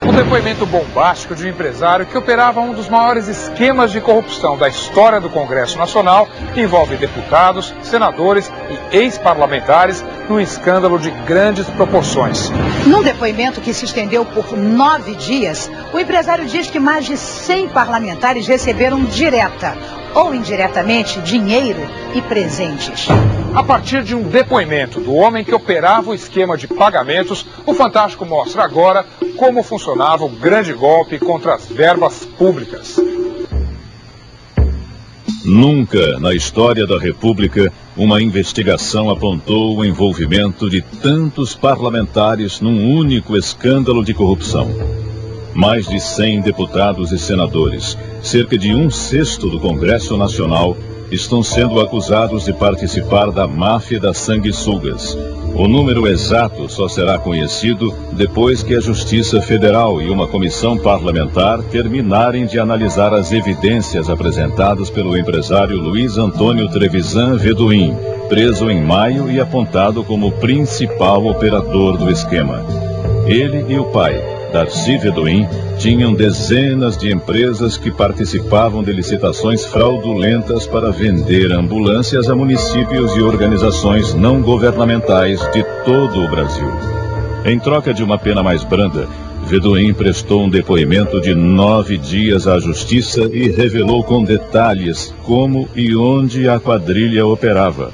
Um depoimento bombástico de um empresário que operava um dos maiores esquemas de corrupção da história do Congresso Nacional envolve deputados, senadores e ex-parlamentares num escândalo de grandes proporções. Num depoimento que se estendeu por 9 dias, o empresário diz que mais de 100 parlamentares receberam direta ou indiretamente dinheiro e presentes. A partir de um depoimento do homem que operava o esquema de pagamentos, o Fantástico mostra agora como funcionava o grande golpe contra as verbas públicas. Nunca na história da República uma investigação apontou o envolvimento de tantos parlamentares num único escândalo de corrupção. Mais de 100 deputados e senadores, cerca de 1/6 do Congresso Nacional, estão sendo acusados de participar da máfia das sanguessugas. O número exato só será conhecido depois que a Justiça Federal e uma comissão parlamentar terminarem de analisar as evidências apresentadas pelo empresário Luiz Antônio Trevisan Vedoin, preso em maio e apontado como principal operador do esquema. Ele e o pai, Darcy Vedoin, tinham dezenas de empresas que participavam de licitações fraudulentas para vender ambulâncias a municípios e organizações não governamentais de todo o Brasil. Em troca de uma pena mais branda, Vedoin prestou um depoimento de 9 dias à Justiça e revelou com detalhes como e onde a quadrilha operava.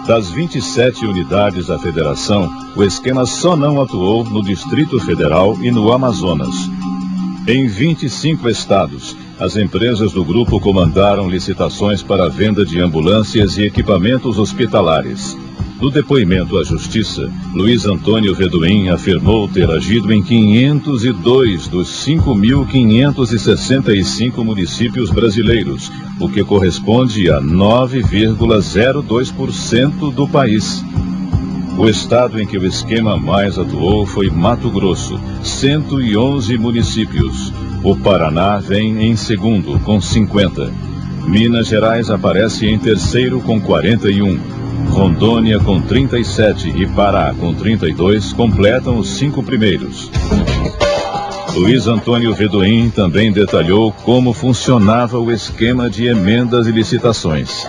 Das 27 unidades da federação, o esquema só não atuou no Distrito Federal e no Amazonas. Em 25 estados, as empresas do grupo comandaram licitações para a venda de ambulâncias e equipamentos hospitalares. No depoimento à Justiça, Luiz Antônio Vedoin afirmou ter agido em 502 dos 5.565 municípios brasileiros, o que corresponde a 9,02% do país. O estado em que o esquema mais atuou foi Mato Grosso, 111 municípios. O Paraná vem em segundo, com 50. Minas Gerais aparece em terceiro, com 41. Rondônia com 37 e Pará com 32 completam os 5 primeiros. Luiz Antônio Vedoin também detalhou como funcionava o esquema de emendas e licitações.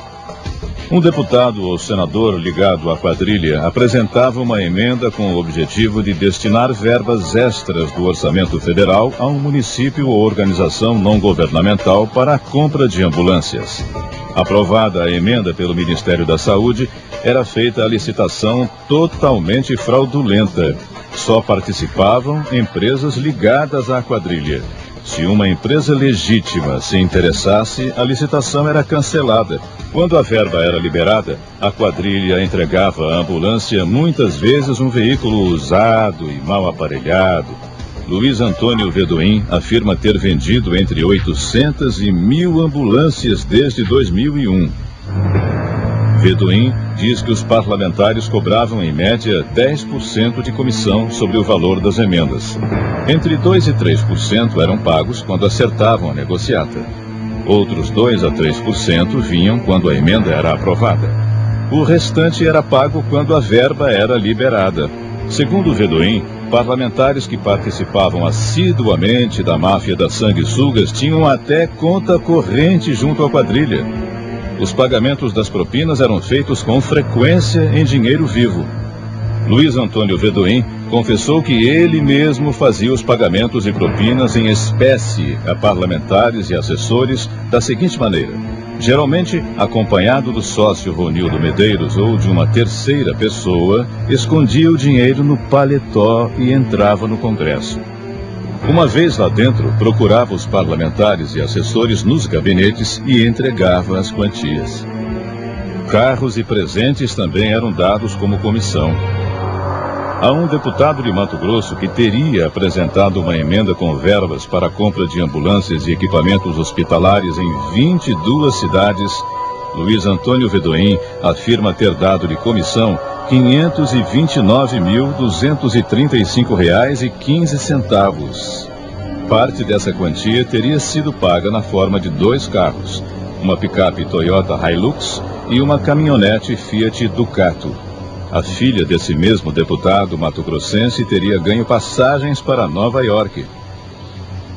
Um deputado ou senador ligado à quadrilha apresentava uma emenda com o objetivo de destinar verbas extras do orçamento federal a um município ou organização não governamental para a compra de ambulâncias. Aprovada a emenda pelo Ministério da Saúde, era feita a licitação totalmente fraudulenta. Só participavam empresas ligadas à quadrilha. Se uma empresa legítima se interessasse, a licitação era cancelada. Quando a verba era liberada, a quadrilha entregava à ambulância muitas vezes um veículo usado e mal aparelhado. Luiz Antônio Vedoin afirma ter vendido entre 800 e 1.000 ambulâncias desde 2001. Vedoin diz que os parlamentares cobravam em média 10% de comissão sobre o valor das emendas. Entre 2% e 3% eram pagos quando acertavam a negociata. Outros 2% a 3% vinham quando a emenda era aprovada. O restante era pago quando a verba era liberada. Segundo Vedoin, parlamentares que participavam assiduamente da máfia das sanguessugas tinham até conta corrente junto à quadrilha. Os pagamentos das propinas eram feitos com frequência em dinheiro vivo. Luiz Antônio Vedoin confessou que ele mesmo fazia os pagamentos e propinas em espécie a parlamentares e assessores da seguinte maneira: geralmente acompanhado do sócio Ronildo Medeiros ou de uma terceira pessoa, escondia o dinheiro no paletó e entrava no Congresso. Uma vez lá dentro, procurava os parlamentares e assessores nos gabinetes e entregava as quantias. Carros e presentes também eram dados como comissão. Há um deputado de Mato Grosso que teria apresentado uma emenda com verbas para a compra de ambulâncias e equipamentos hospitalares em 22 cidades. Luiz Antônio Vedoin afirma ter dado de comissão R$ 529.235,15. Parte dessa quantia teria sido paga na forma de 2 carros, uma picape Toyota Hilux e uma caminhonete Fiat Ducato. A filha desse mesmo deputado mato-grossense teria ganho passagens para Nova York.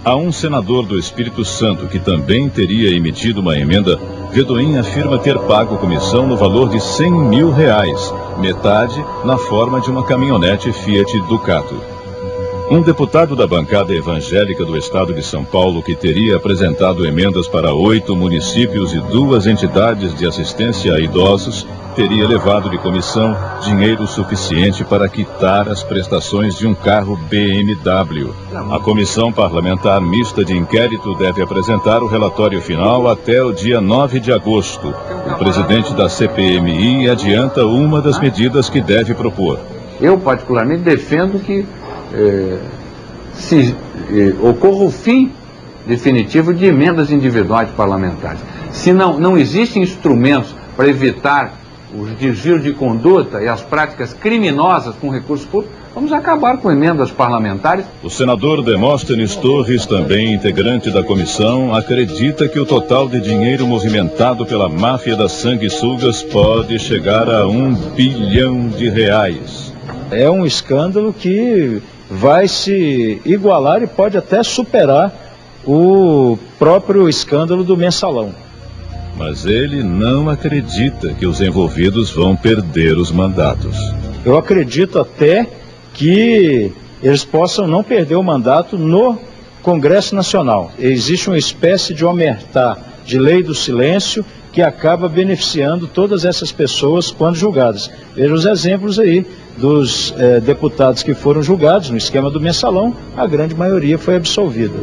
A um senador do Espírito Santo que também teria emitido uma emenda, Vedoim afirma ter pago comissão no valor de R$100 mil, metade na forma de uma caminhonete Fiat Ducato. Um deputado da bancada evangélica do estado de São Paulo, que teria apresentado emendas para 8 municípios e 2 entidades de assistência a idosos, teria levado de comissão dinheiro suficiente para quitar as prestações de um carro BMW. A Comissão Parlamentar Mista de Inquérito deve apresentar o relatório final até o dia 9 de agosto. O presidente da CPMI adianta uma das medidas que deve propor. Eu, particularmente, defendo que ocorra o fim definitivo de emendas individuais parlamentares. Se não existem instrumentos para evitar os desvios de conduta e as práticas criminosas com recursos públicos, vamos acabar com emendas parlamentares. O senador Demóstenes Torres, também integrante da comissão, acredita que o total de dinheiro movimentado pela máfia das sanguessugas pode chegar a R$1 bilhão. É um escândalo que vai se igualar e pode até superar o próprio escândalo do mensalão. Mas ele não acredita que os envolvidos vão perder os mandatos. Eu acredito até que eles possam não perder o mandato no Congresso Nacional. Existe uma espécie de omertá de lei do silêncio que acaba beneficiando todas essas pessoas quando julgadas. Veja os exemplos aí dos deputados que foram julgados no esquema do mensalão, a grande maioria foi absolvida.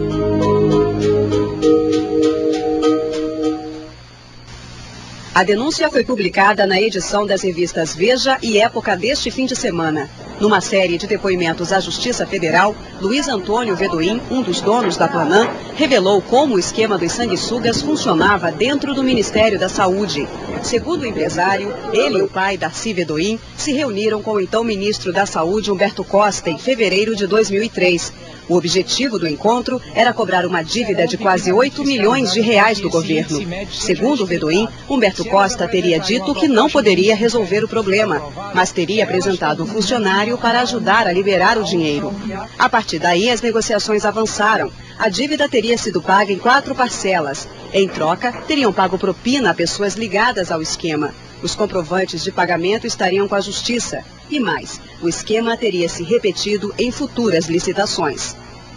A denúncia foi publicada na edição das revistas Veja e Época deste fim de semana. Numa série de depoimentos à Justiça Federal, Luiz Antônio Vedoim, um dos donos da Planam, revelou como o esquema dos sanguessugas funcionava dentro do Ministério da Saúde. Segundo o empresário, ele e o pai, Darcy Vedoim, se reuniram com o então ministro da Saúde, Humberto Costa, em fevereiro de 2003. O objetivo do encontro era cobrar uma dívida de quase R$8 milhões do governo. Segundo o Vedoim, Humberto Costa teria dito que não poderia resolver o problema, mas teria apresentado um funcionário para ajudar a liberar o dinheiro. A partir daí, as negociações avançaram. A dívida teria sido paga em 4 parcelas. Em troca, teriam pago propina a pessoas ligadas ao esquema. Os comprovantes de pagamento estariam com a Justiça. E mais, o esquema teria se repetido em futuras licitações.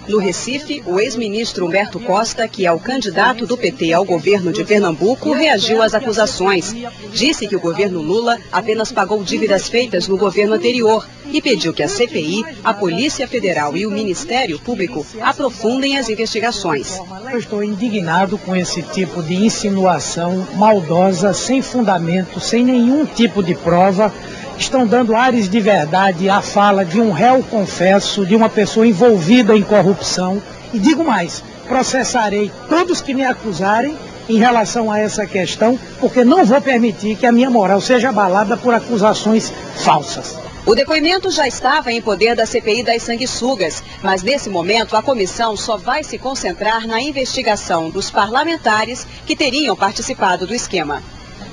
No Recife, o ex-ministro Humberto Costa, que é o candidato do PT ao governo de Pernambuco, reagiu às acusações. Disse que o governo Lula apenas pagou dívidas feitas no governo anterior e pediu que a CPI, a Polícia Federal e o Ministério Público aprofundem as investigações. Eu estou indignado com esse tipo de insinuação maldosa, sem fundamento, sem nenhum tipo de prova. Estão dando ares de verdade à fala de um réu confesso, de uma pessoa envolvida em corrupção. E digo mais, processarei todos que me acusarem em relação a essa questão, porque não vou permitir que a minha moral seja abalada por acusações falsas. O depoimento já estava em poder da CPI das sanguessugas, mas nesse momento a comissão só vai se concentrar na investigação dos parlamentares que teriam participado do esquema.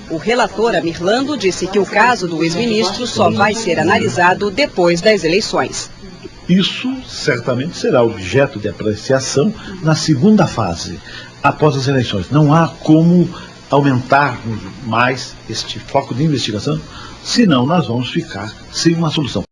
O relator Amirlando disse que o caso do ex-ministro só vai ser analisado depois das eleições. Isso certamente será objeto de apreciação na segunda fase, após as eleições. Não há como aumentar mais este foco de investigação, senão nós vamos ficar sem uma solução.